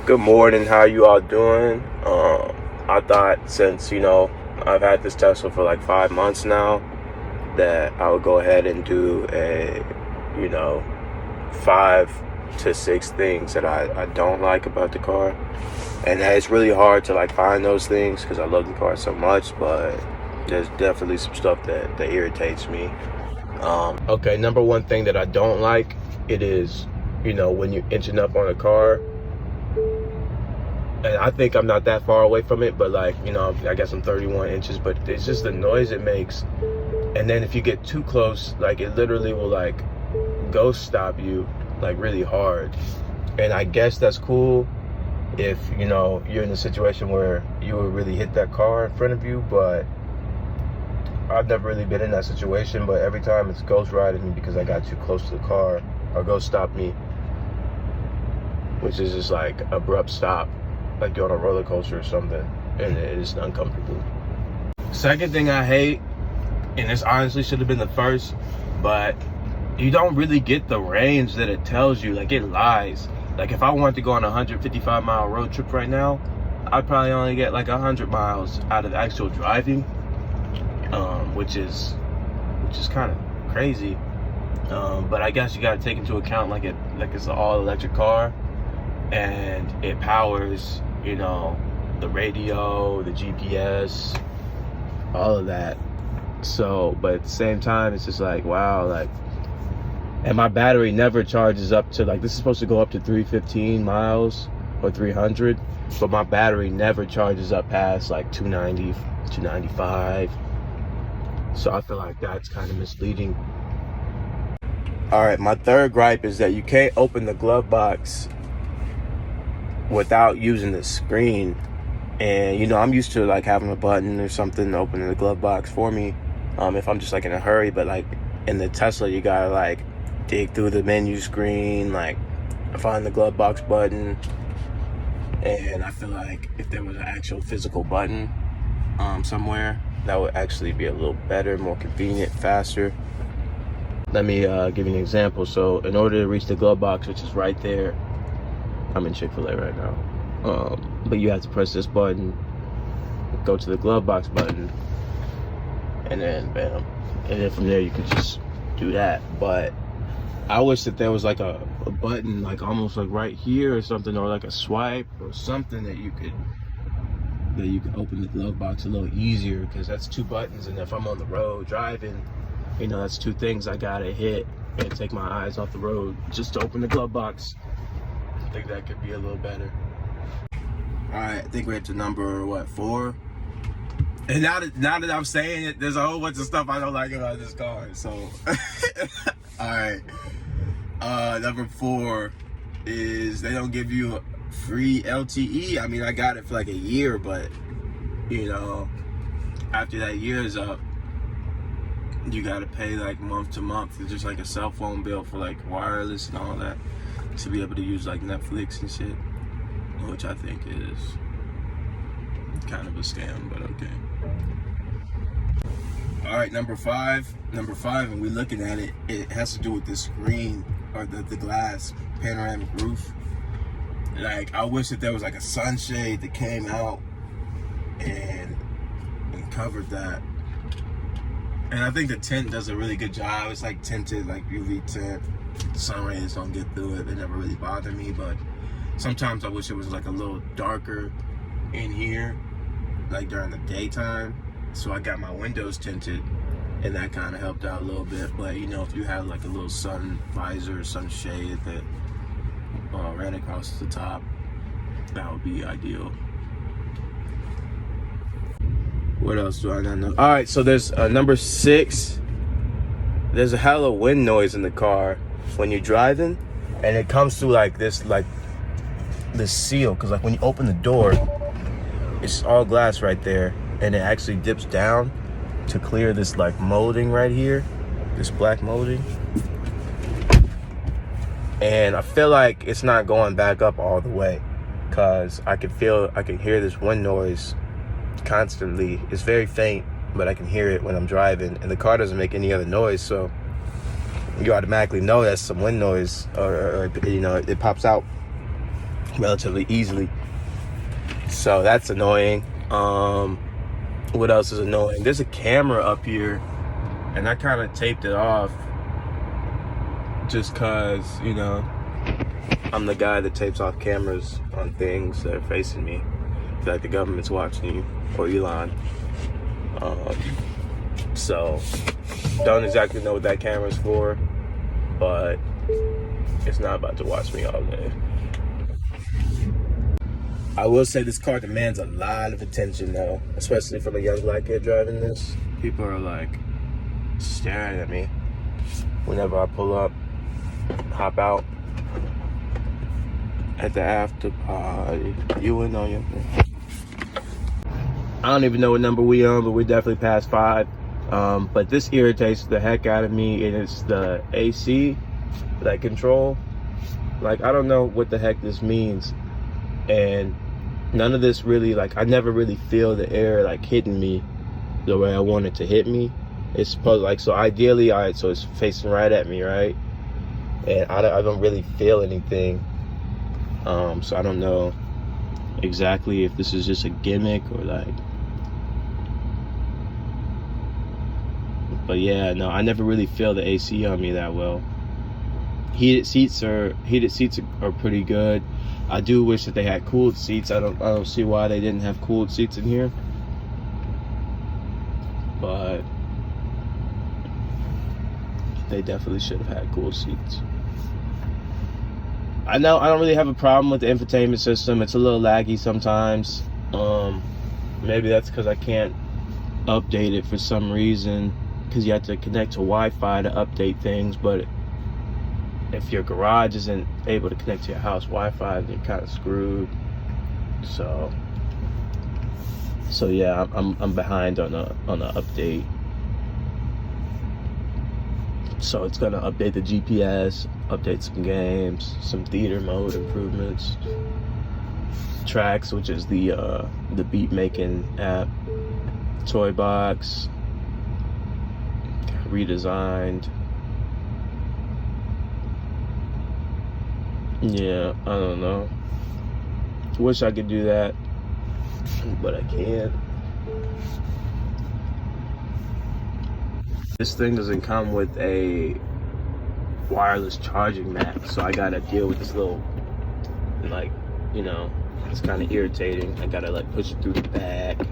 Good morning. How you all doing? I thought since I've had this Tesla for like 5 months now that I would go ahead and do a 5 to 6 things that I don't like about the car, and it's really hard to like find those things because I love the car so much. But there's definitely some stuff that irritates me. Okay, number one thing that I don't like, it is when you're inching up on a car. And I think I'm not that far away from it, but like, I guess I'm 31 inches, but it's just the noise it makes. And then if you get too close, like it literally will like ghost stop you like really hard. And I guess that's cool if, you're in a situation where you would really hit that car in front of you, but I've never really been in that situation. But every time it's ghost riding me because I got too close to the car, or ghost stop me, which is just like abrupt stop, like you're on a roller coaster or something, and it's uncomfortable. Second thing I hate, and this honestly should have been the first, but you don't really get the range that it tells you. Like, it lies. Like, if I wanted to go on a 155-mile road trip right now, I'd probably only get like 100 miles out of actual driving, which is kind of crazy. But I guess you got to take into account like it's an all-electric car, and it powers, the radio, the GPS, all of that. So, but at the same time, it's just like, wow, like, and my battery never charges up to, like, this is supposed to go up to 315 miles or 300, but my battery never charges up past like 290, 295. So I feel like that's kind of misleading. All right, my third gripe is that you can't open the glove box without using the screen. And I'm used to like having a button or something to open the glove box for me, if I'm just like in a hurry. But like in the Tesla, you gotta like dig through the menu screen, like find the glove box button. And I feel like if there was an actual physical button somewhere, that would actually be a little better, more convenient, faster. Let me give you an example. So in order to reach the glove box, which is right there, I'm in Chick-fil-A right now, but you have to press this button, go to the glove box button, and then bam, and then from there you can just do that. But I wish that there was like a button, like almost like right here or something, or like a swipe or something that you could open the glove box a little easier, because that's 2 buttons, and if I'm on the road driving, that's 2 things I gotta hit and take my eyes off the road just to open the glove box. I think that could be a little better. All right, I think we're up to number 4. And now that I'm saying it, there's a whole bunch of stuff I don't like about this car. So, all right. Number 4 is they don't give you a free LTE. I mean, I got it for like a year, but after that year is up, you gotta pay like month to month. It's just like a cell phone bill for like wireless and all that, to be able to use like Netflix and shit, which I think is kind of a scam, but okay. All right, number five, and we're looking at it, it has to do with the screen, or the glass panoramic roof. Like, I wish that there was like a sunshade that came out and covered that. And I think the tint does a really good job. It's like tinted, like UV tint. Sun rays don't get through it. They never really bother me, but sometimes I wish it was like a little darker in here, like during the daytime. So I got my windows tinted, and that kind of helped out a little bit. But if you had like a little sun visor, sunshade that ran across the top, that would be ideal. What else do I not know? All right, so there's number 6. There's a hella wind noise in the car when you're driving, and it comes through like this seal, because like when you open the door, it's all glass right there, and it actually dips down to clear this like molding right here, this black molding. And I feel like it's not going back up all the way, because I can hear this wind noise constantly. It's very faint, but I can hear it when I'm driving, and the car doesn't make any other noise, so you automatically know that's some wind noise, or it pops out relatively easily. So that's annoying. What else is annoying? There's a camera up here, and I kind of taped it off just cause, you know, I'm the guy that tapes off cameras on things that are facing me. I feel like the government's watching you, or Elon. So don't exactly know what that camera's for, but it's not about to watch me all day. I will say this car demands a lot of attention though, especially from a young black kid driving this. People are like staring at me whenever I pull up, hop out at the after party. You and on your. I don't even know what number we on, but we're definitely past 5. But this irritates the heck out of me, and it's the AC that control. Like, I don't know what the heck this means, and none of this really, like, I never really feel the air like hitting me the way I want it to hit me. It's supposed, like, so ideally, all right, so it's facing right at me, right? And I don't really feel anything. So I don't know exactly if this is just a gimmick or like. But yeah, no, I never really feel the AC on me that well. Heated seats are pretty good. I do wish that they had cooled seats. I don't see why they didn't have cooled seats in here. But they definitely should have had cooled seats. I know I don't really have a problem with the infotainment system. It's a little laggy sometimes. Maybe that's because I can't update it for some reason, because you have to connect to Wi-Fi to update things. But if your garage isn't able to connect to your house Wi-Fi, then you're kind of screwed. So yeah, I'm behind on the update. So it's gonna update the GPS, update some games, some theater mode improvements, Tracks, which is the beat making app, Toy Box, redesigned. Yeah, I don't know. Wish I could do that, but I can't. This thing doesn't come with a wireless charging mat, so I gotta deal with this little, like, you know, it's kind of irritating. I gotta like push it through the bag,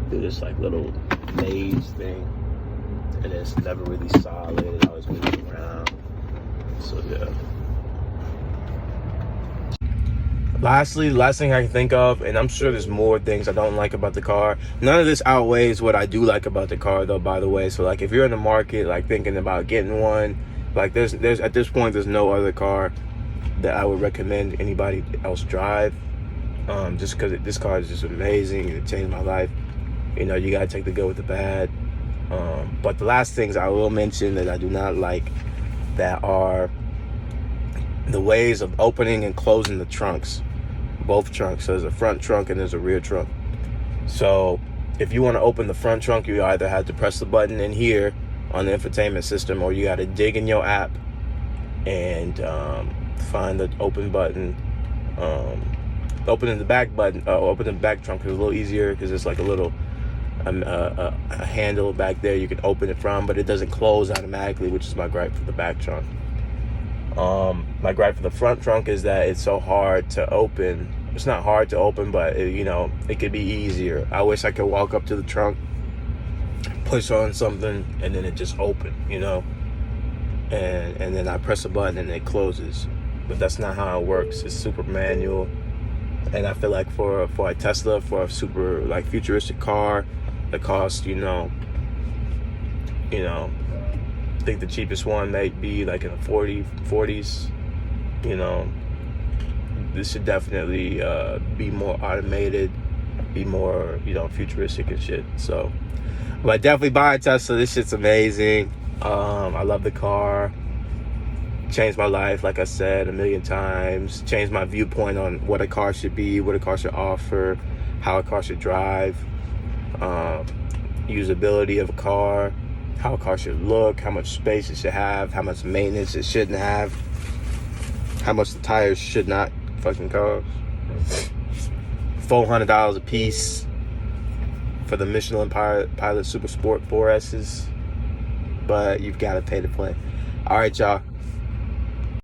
do this like little maze thing, and it's never really solid. It always moves around. So yeah. Lastly, the last thing I can think of, and I'm sure there's more things I don't like about the car. None of this outweighs what I do like about the car, though, by the way. So, like, if you're in the market, like, thinking about getting one, like, there's at this point, there's no other car that I would recommend anybody else drive. Just because this car is just amazing. It changed my life. You know, you gotta take the good with the bad. But the last things I will mention that I do not like, that are the ways of opening and closing the trunks. Both trunks. So there's a front trunk and there's a rear trunk. So if you want to open the front trunk, you either have to press the button in here on the infotainment system, or you got to dig in your app and find the open button. Opening the back button, opening the back trunk is a little easier because it's like a little a handle back there you can open it from, but it doesn't close automatically, which is my gripe for the back trunk. My gripe for the front trunk is that it's so hard to open. It's not hard to open, but you know, it could be easier. I wish I could walk up to the trunk, push on something, and then it just open, you know, and then I press a button and it closes. But that's not how it works. It's super manual, and I feel like for a Tesla, for a super like futuristic car that costs, you know, I think the cheapest one may be like in the 40s, you know, this should definitely be more automated, be more, you know, futuristic and shit. So, but definitely buy a Tesla. This shit's amazing. I love the car. Changed my life, like I said, 1,000,000 times. Changed my viewpoint on what a car should be, what a car should offer, how a car should drive, usability of a car, how a car should look, how much space it should have, how much maintenance it shouldn't have, how much the tires should not fucking cars. $400 a piece for the Michelin Pilot Super Sport 4S's. But you've got to pay to play. All right, y'all.